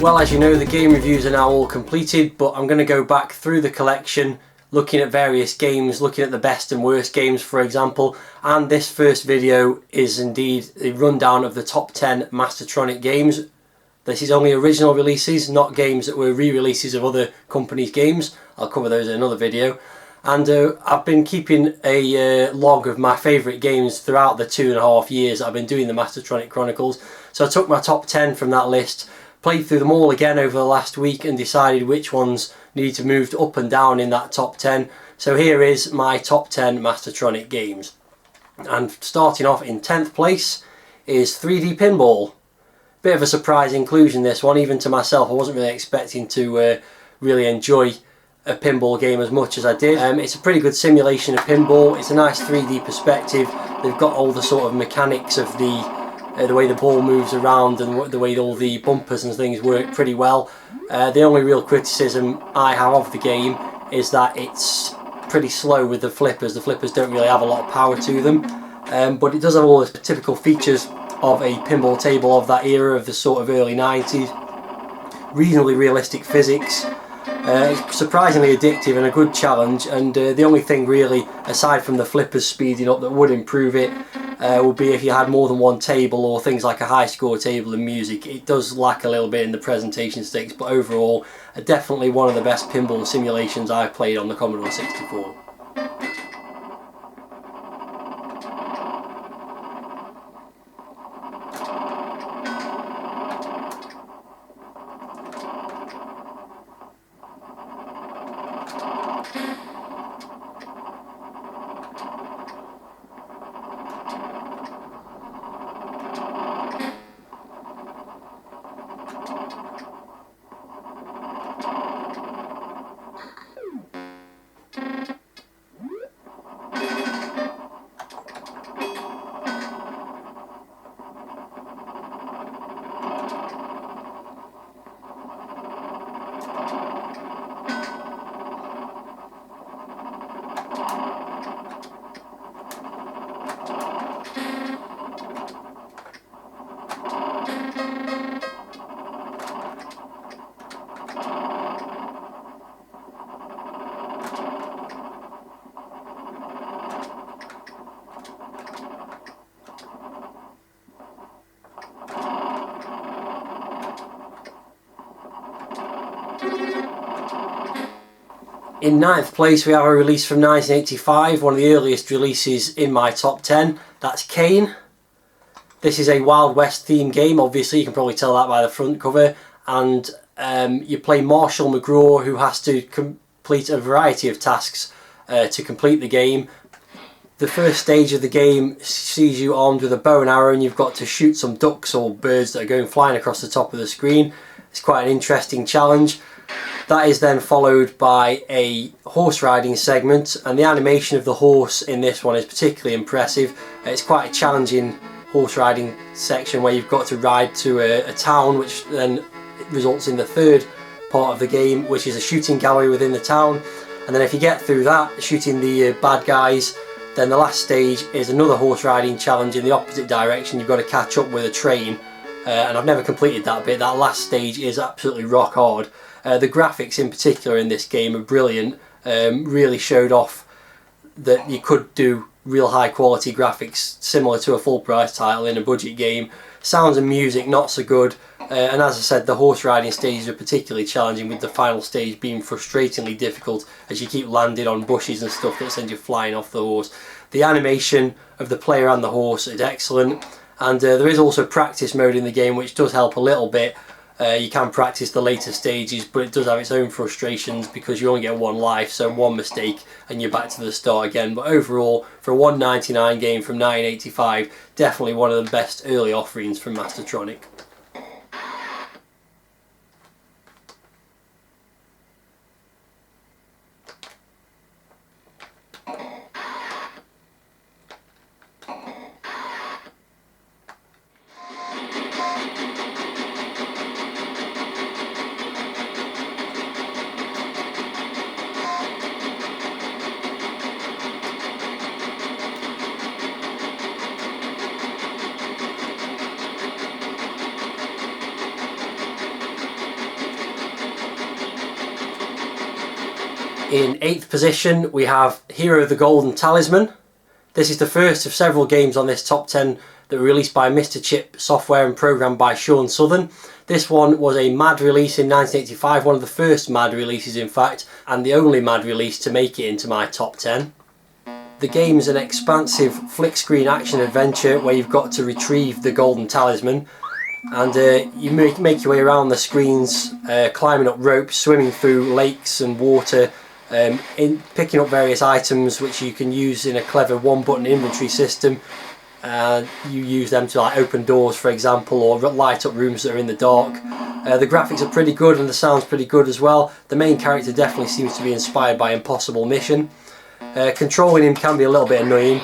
Well, as you know, the game reviews are now all completed, but I'm going to go back through the collection, looking at various games, looking at the best and worst games, for example. And this first video is indeed a rundown of the top 10 Mastertronic games. This is only original releases, not games that were re-releases of other companies' games. I'll cover those in another video. And I've been keeping a log of my favourite games throughout the 2.5 years I've been doing the Mastertronic Chronicles. So I took my top 10 from that list, played through them all again over the last week and decided which ones needed to move up and down in that top 10. So here is my top 10 Mastertronic games. And starting off in 10th place is 3D Pinball. Bit of a surprise inclusion, this one, even to myself. I wasn't really expecting to really enjoy a pinball game as much as I did. It's a pretty good simulation of pinball. It's a nice 3D perspective. They've got all the sort of mechanics of the way the ball moves around and the way all the bumpers and things work pretty well. The only real criticism I have of the game is that it's pretty slow with the flippers. The flippers don't really have a lot of power to them, but it does have all the typical features of a pinball table of that era, of the sort of early 90s. Reasonably realistic physics. It's surprisingly addictive and a good challenge, and the only thing really, aside from the flippers speeding up, that would improve it would be if you had more than one table, or things like a high score table and music. It does lack a little bit in the presentation stakes, but overall definitely one of the best pinball simulations I've played on the Commodore 64. In 9th place we have a release from 1985, one of the earliest releases in my top 10. That's Kane. This is a Wild West themed game, obviously you can probably tell that by the front cover, and you play Marshall McGraw, who has to complete a variety of tasks to complete the game. The first stage of the game sees you armed with a bow and arrow, and you've got to shoot some ducks or birds that are going flying across the top of the screen. It's quite an interesting challenge. That is then followed by a horse riding segment, and the animation of the horse in this one is particularly impressive. It's quite a challenging horse riding section where you've got to ride to a town, which then results in the third part of the game, which is a shooting gallery within the town. And then if you get through that, shooting the bad guys, then the last stage is another horse riding challenge in the opposite direction. You've got to catch up with a train, and I've never completed that bit. That last stage is absolutely rock hard. The graphics in particular in this game are brilliant. Really showed off that you could do real high quality graphics similar to a full price title in a budget game. Sounds and music not so good, and as I said, the horse riding stages are particularly challenging, with the final stage being frustratingly difficult as you keep landing on bushes and stuff that send you flying off the horse. The animation of the player and the horse is excellent, and there is also practice mode in the game, which does help a little bit. You can practice the later stages, but it does have its own frustrations because you only get one life, so one mistake and you're back to the start again. But overall, for a $1.99 game from 1985, definitely one of the best early offerings from Mastertronic. In 8th position we have Hero of the Golden Talisman. This is the first of several games on this top 10 that were released by Mr. Chip Software and programmed by Sean Southern. This one was a MAD release in 1985, one of the first MAD releases in fact, and the only MAD release to make it into my top 10. The game's an expansive flick screen action adventure where you've got to retrieve the Golden Talisman, and you make your way around the screens, climbing up ropes, swimming through lakes and water, picking up various items which you can use in a clever one-button inventory system. You use them to like open doors, for example, or light up rooms that are in the dark. The graphics are pretty good and the sound's pretty good as well. The main character definitely seems to be inspired by Impossible Mission. Controlling him can be a little bit annoying.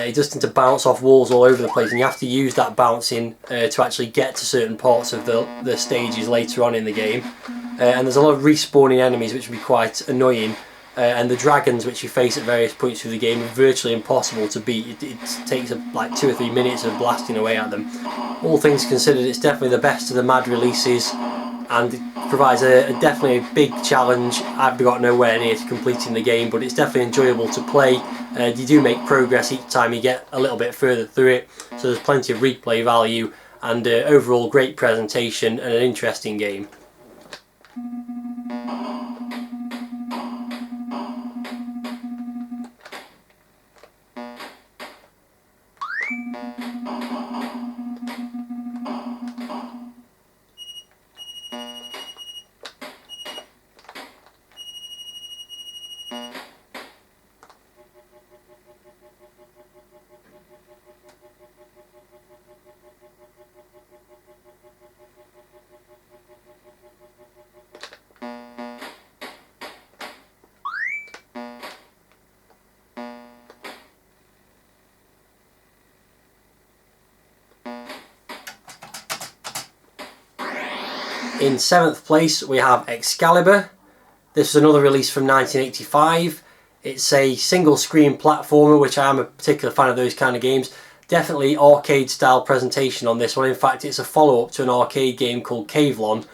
He does tend to bounce off walls all over the place, and you have to use that bouncing to actually get to certain parts of the stages later on in the game. And there's a lot of respawning enemies which can be quite annoying, and the dragons which you face at various points through the game are virtually impossible to beat. It takes like 2 or 3 minutes of blasting away at them. All things considered, it's definitely the best of the MAD releases, and it provides definitely a big challenge. I've got nowhere near to completing the game, but it's definitely enjoyable to play. You do make progress each time you get a little bit further through it, so there's plenty of replay value, and overall great presentation and an interesting game. In 7th place we have Excalibur. This was another release from 1985. It's a single screen platformer, which I am a particular fan of those kind of games. Definitely arcade style presentation on this one. In fact, it's a follow-up to an arcade game called Cavelon.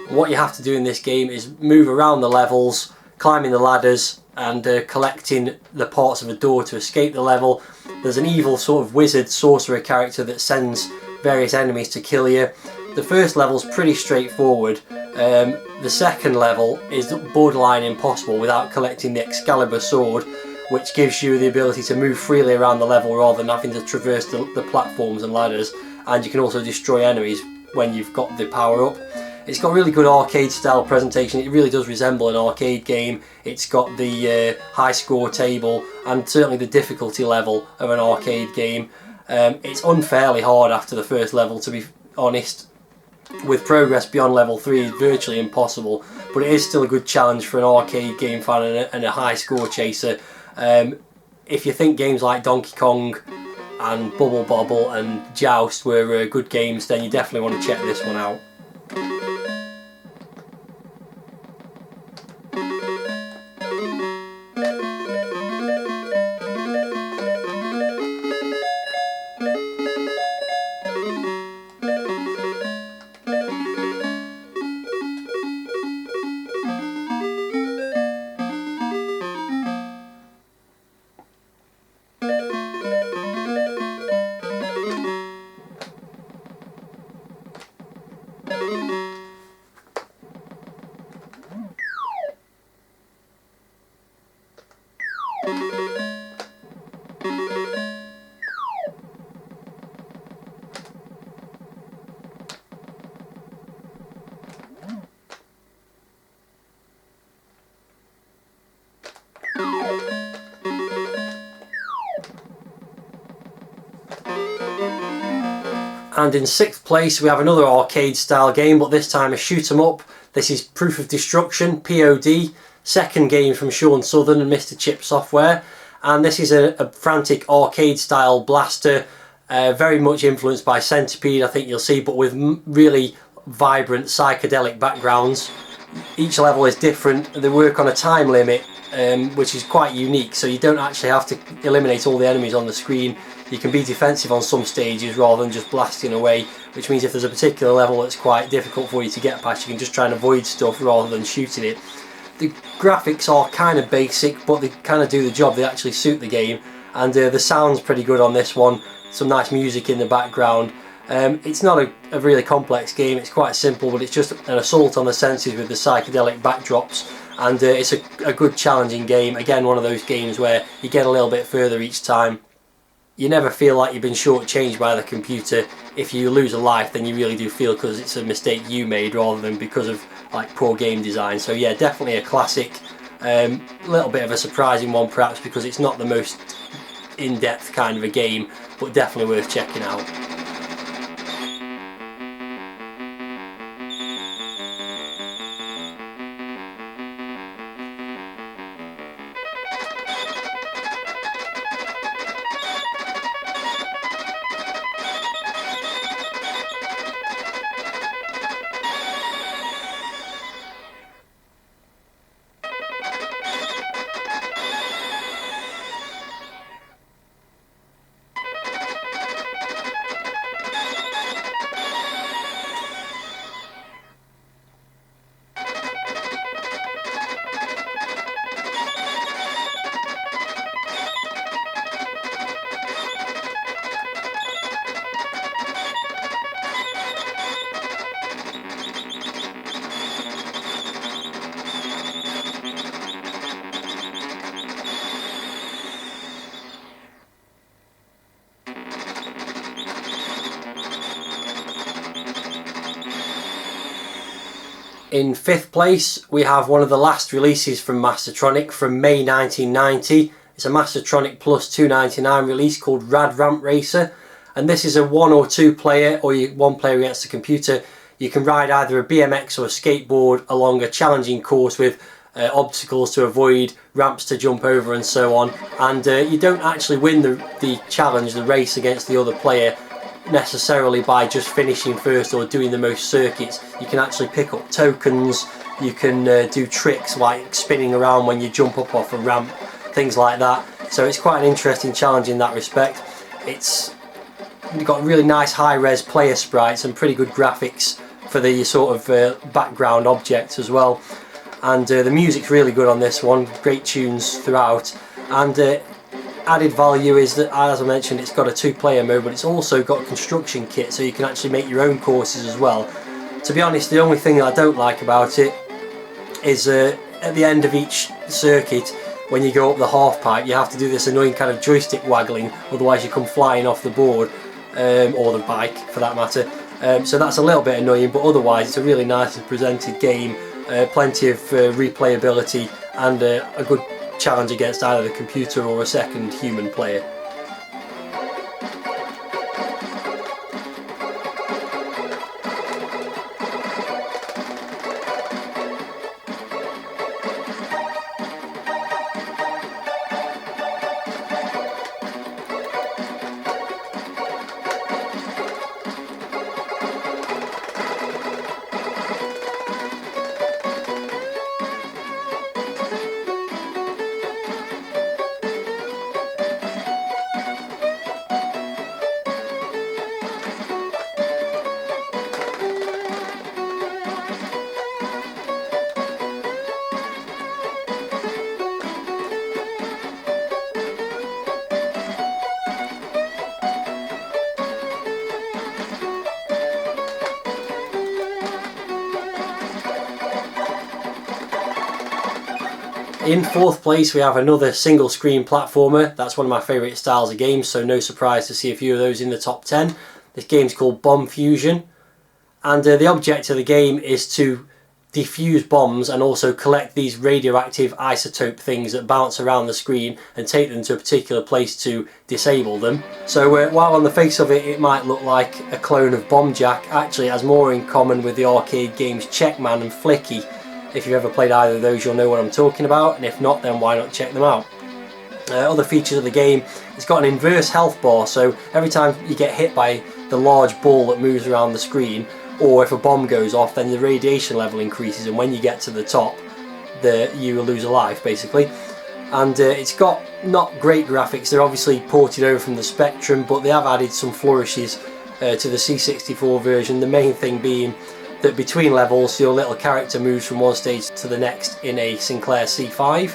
What you have to do in this game is move around the levels, climbing the ladders and collecting the parts of a door to escape the level. There's an evil sort of wizard sorcerer character that sends various enemies to kill you. The first level's pretty straightforward. The second level is borderline impossible without collecting the Excalibur sword, which gives you the ability to move freely around the level rather than having to traverse the platforms and ladders, and you can also destroy enemies when you've got the power up. It's got really good arcade style presentation. It really does resemble an arcade game. It's got the high score table and certainly the difficulty level of an arcade game. It's unfairly hard after the first level, to be honest, with progress beyond level 3 is virtually impossible, but it is still a good challenge for an arcade game fan and a high score chaser. If you think games like Donkey Kong and Bubble Bobble and Joust were good games, then you definitely want to check this one out. And in 6th place we have another arcade style game, but this time a shoot 'em up. This is Proof of Destruction, POD, second game from Sean Southern and Mr. Chip Software, and this is a frantic arcade style blaster, very much influenced by Centipede, I think you'll see, but with really vibrant psychedelic backgrounds. Each level is different. They work on a time limit, which is quite unique, so you don't actually have to eliminate all the enemies on the screen. You can be defensive on some stages rather than just blasting away, which means if there's a particular level that's quite difficult for you to get past, you can just try and avoid stuff rather than shooting it. the graphics are kind of basic, but they kind of do the job. They actually suit the game, and the sound's pretty good on this one. Some nice music in the background. It's not a really complex game, it's quite simple, but it's just an assault on the senses with the psychedelic backdrops, and it's a good challenging game. Again, one of those games where you get a little bit further each time. You never feel like you've been shortchanged by the computer. If you lose a life, then you really do feel because it's a mistake you made rather than because of like poor game design. So yeah, definitely a classic. A little bit of a surprising one perhaps because it's not the most in-depth kind of a game, but definitely worth checking out. In 5th place, we have one of the last releases from Mastertronic from May 1990. It's a Mastertronic Plus 299 release called Rad Ramp Racer, and this is a 1 or 2 player, or one player against the computer. You can ride either a BMX or a skateboard along a challenging course with obstacles to avoid, ramps to jump over and so on, and you don't actually win the challenge, the race against the other player necessarily by just finishing first or doing the most circuits. You can actually pick up tokens, you can do tricks like spinning around when you jump up off a ramp, things like that. So it's quite an interesting challenge in that respect. It's got really nice high-res player sprites and pretty good graphics for the sort of background objects as well, and the music's really good on this one, great tunes throughout, and added value is that, as I mentioned, it's got a 2-player mode, but it's also got a construction kit, so you can actually make your own courses as well. To be honest, the only thing that I don't like about it is at the end of each circuit, when you go up the half pipe, you have to do this annoying kind of joystick waggling, otherwise you come flying off the board, or the bike for that matter. So that's a little bit annoying, but otherwise it's a really nicely presented game, plenty of replayability, and a good challenge against either the computer or a second human player. In 4th place we have another single screen platformer. That's one of my favourite styles of games, so no surprise to see a few of those in the top 10. This game's called Bomb Fusion, and the object of the game is to defuse bombs and also collect these radioactive isotope things that bounce around the screen and take them to a particular place to disable them. So while on the face of it might look like a clone of Bomb Jack, actually it has more in common with the arcade games Checkman and Flicky. If you've ever played either of those, you'll know what I'm talking about, and if not, then why not check them out. Other features of the game, it's got an inverse health bar, so every time you get hit by the large ball that moves around the screen, or if a bomb goes off, then the radiation level increases, and when you get to the top, you will lose a life basically. And it's got not great graphics. They're obviously ported over from the Spectrum, but they have added some flourishes to the C64 version, the main thing being that between levels your little character moves from one stage to the next in a Sinclair C5.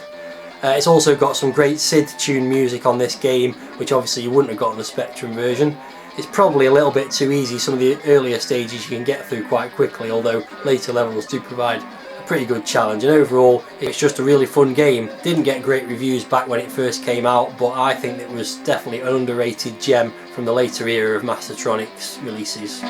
It's also got some great SID tune music on this game, which obviously you wouldn't have got on the Spectrum version. It's probably a little bit too easy. Some of the earlier stages you can get through quite quickly, although later levels do provide a pretty good challenge. And overall, it's just a really fun game. Didn't get great reviews back when it first came out, but I think it was definitely an underrated gem from the later era of Mastertronic's releases.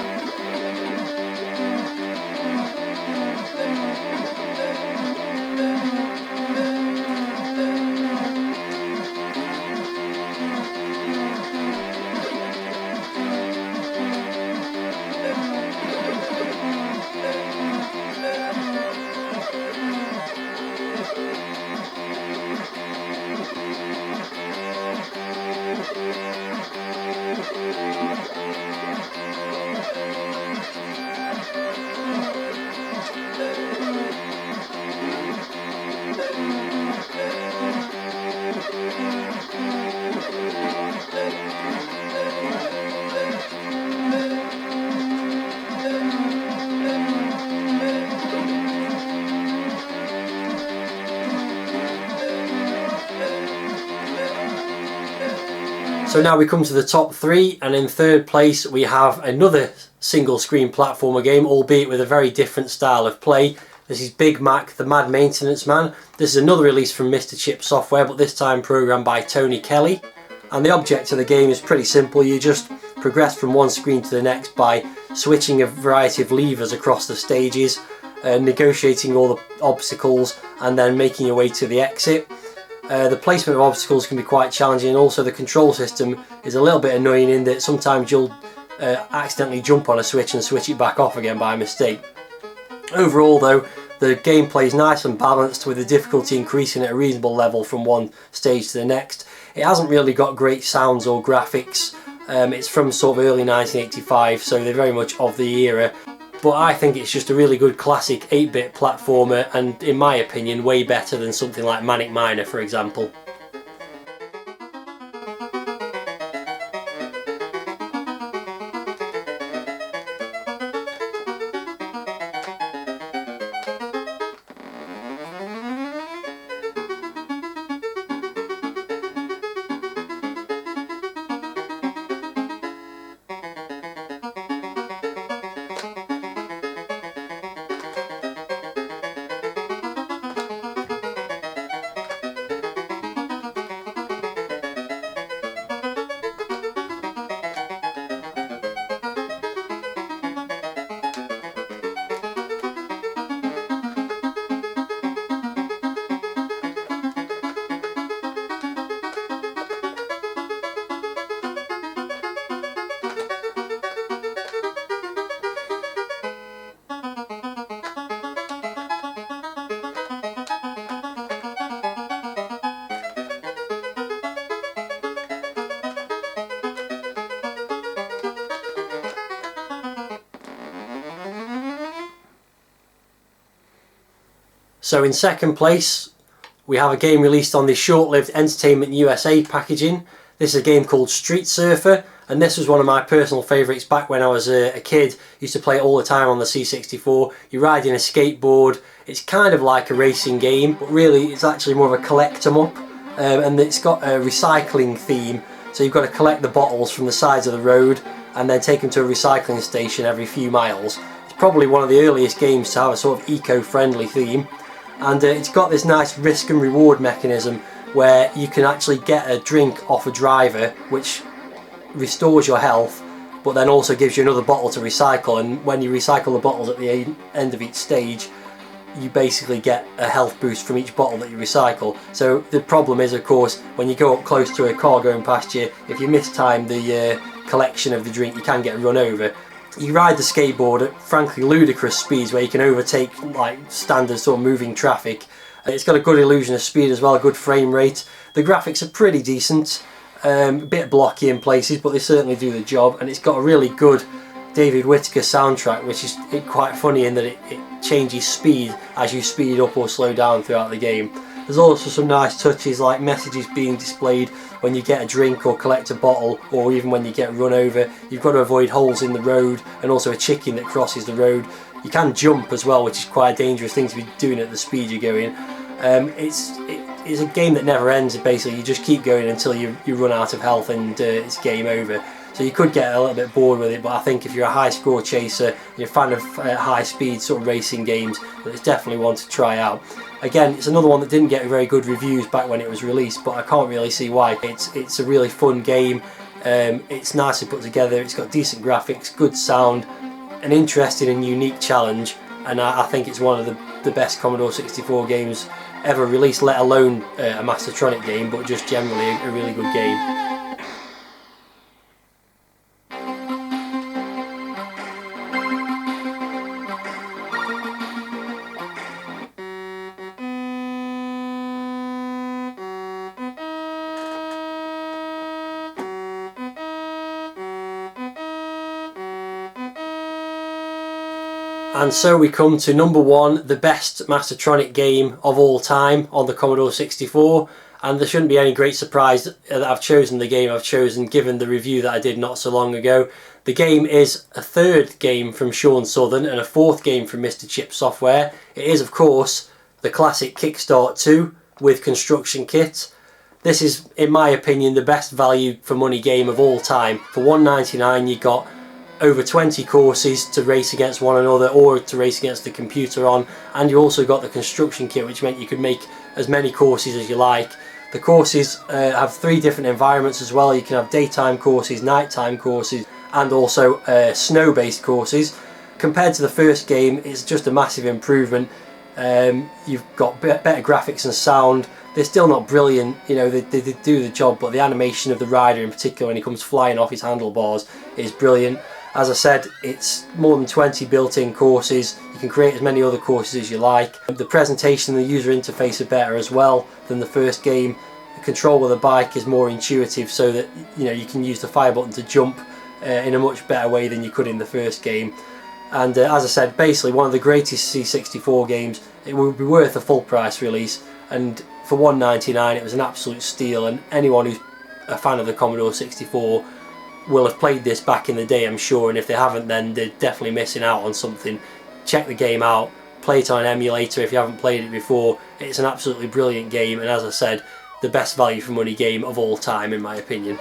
So now we come to the top three, and in third place we have another single screen platformer game, albeit with a very different style of play. This is Big Mac, the Mad Maintenance Man. This is another release from Mr. Chip Software, but this time programmed by Tony Kelly. And the object of the game is pretty simple. You just progress from one screen to the next by switching a variety of levers across the stages, negotiating all the obstacles, and then making your way to the exit. The placement of obstacles can be quite challenging, and also the control system is a little bit annoying in that sometimes you'll accidentally jump on a switch and switch it back off again by mistake. Overall though, the gameplay is nice and balanced, with the difficulty increasing at a reasonable level from one stage to the next. It hasn't really got great sounds or graphics. It's from sort of early 1985, so they're very much of the era. But I think it's just a really good classic 8-bit platformer, and in my opinion way better than something like Manic Miner, for example. So in second place we have a game released on the short-lived Entertainment USA packaging. This is a game called Street Surfer, and this was one of my personal favourites back when I was a kid. Used to play it all the time on the C64. You're riding a skateboard. It's kind of like a racing game, but really it's actually more of a collect 'em up, and it's got a recycling theme. So you've got to collect the bottles from the sides of the road and then take them to a recycling station every few miles. It's probably one of the earliest games to have a sort of eco-friendly theme. And it's got this nice risk and reward mechanism where you can actually get a drink off a driver, which restores your health, but then also gives you another bottle to recycle. And when you recycle the bottles at the end of each stage, you basically get a health boost from each bottle that you recycle. So the problem is, of course, when you go up close to a car going past you, if you mistime the collection of the drink, you can get run over. You ride the skateboard at frankly ludicrous speeds where you can overtake like standard sort of moving traffic. It's got a good illusion of speed as well, a good frame rate. The graphics are pretty decent, a bit blocky in places, but they certainly do the job. And it's got a really good David Whittaker soundtrack, which is quite funny in that it changes speed as you speed up or slow down throughout the game. There's also some nice touches like messages being displayed when you get a drink or collect a bottle, or even when you get run over. You've got to avoid holes in the road, and also a chicken that crosses the road. You can jump as well, which is quite a dangerous thing to be doing at the speed you're going. It's a game that never ends. Basically, you just keep going until you run out of health and it's game over. So you could get a little bit bored with it, but I think if you're a high score chaser, you're a fan of high speed sort of racing games, it's definitely one to try out. Again, it's another one that didn't get very good reviews back when it was released, but I can't really see why. It's a really fun game. It's nicely put together. It's got decent graphics, good sound, an interesting and unique challenge, and I think it's one of the best Commodore 64 games ever released, let alone a Mastertronic game, but just generally a really good game. And so we come to number one, the best Mastertronic game of all time on the Commodore 64. And there shouldn't be any great surprise that I've chosen the game I've chosen, given the review that I did not so long ago. The game is a third game from Sean Southern and a fourth game from Mr. Chip Software. It is, of course, the classic Kickstart 2 with construction kit. This is, in my opinion, the best value for money game of all time. For $1.99 you got over 20 courses to race against one another or to race against the computer on, and you also got the construction kit, which meant you could make as many courses as you like. The courses have 3 different environments as well. You can have daytime courses, nighttime courses, and also snow-based courses. Compared to the first game, it's just a massive improvement. You've got better graphics and sound. They're still not brilliant, you know, they do the job, but the animation of the rider in particular when he comes flying off his handlebars is brilliant. As I said, it's more than 20 built-in courses. You can create as many other courses as you like. The presentation and the user interface are better as well than the first game. The control of the bike is more intuitive, so that you can use the fire button to jump in a much better way than you could in the first game. And as I said, basically one of the greatest C64 games. It would be worth a full price release, and for $1.99 it was an absolute steal, and anyone who's a fan of the Commodore 64 will have played this back in the day, I'm sure, and if they haven't, then they're definitely missing out on something. Check the game out, play it on an emulator if you haven't played it before. It's an absolutely brilliant game, and as I said, the best value for money game of all time in my opinion.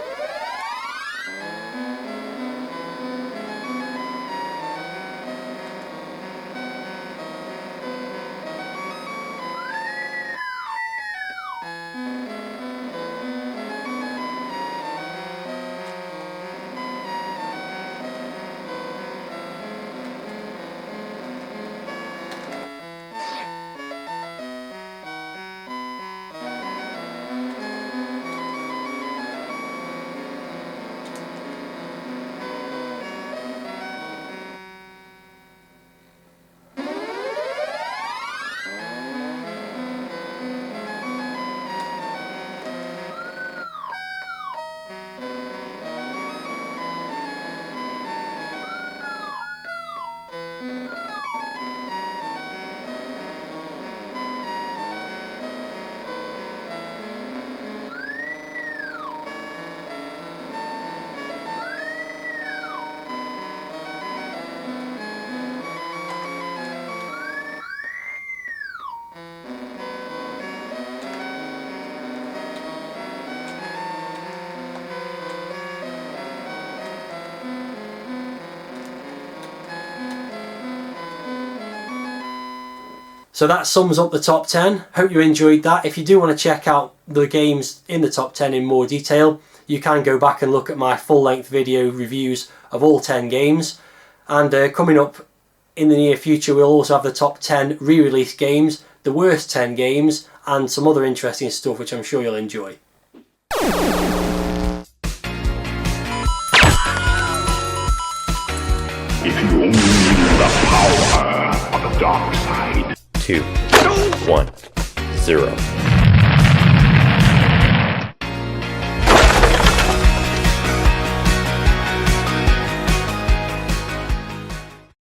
So that sums up the top 10. Hope you enjoyed that. If you do want to check out the games in the top 10 in more detail, you can go back and look at my full-length video reviews of all 10 games. And coming up in the near future, we'll also have the top 10 re-release games, the worst 10 games, and some other interesting stuff which I'm sure you'll enjoy. If you only knew the power of the dark side. 2, 1, 0.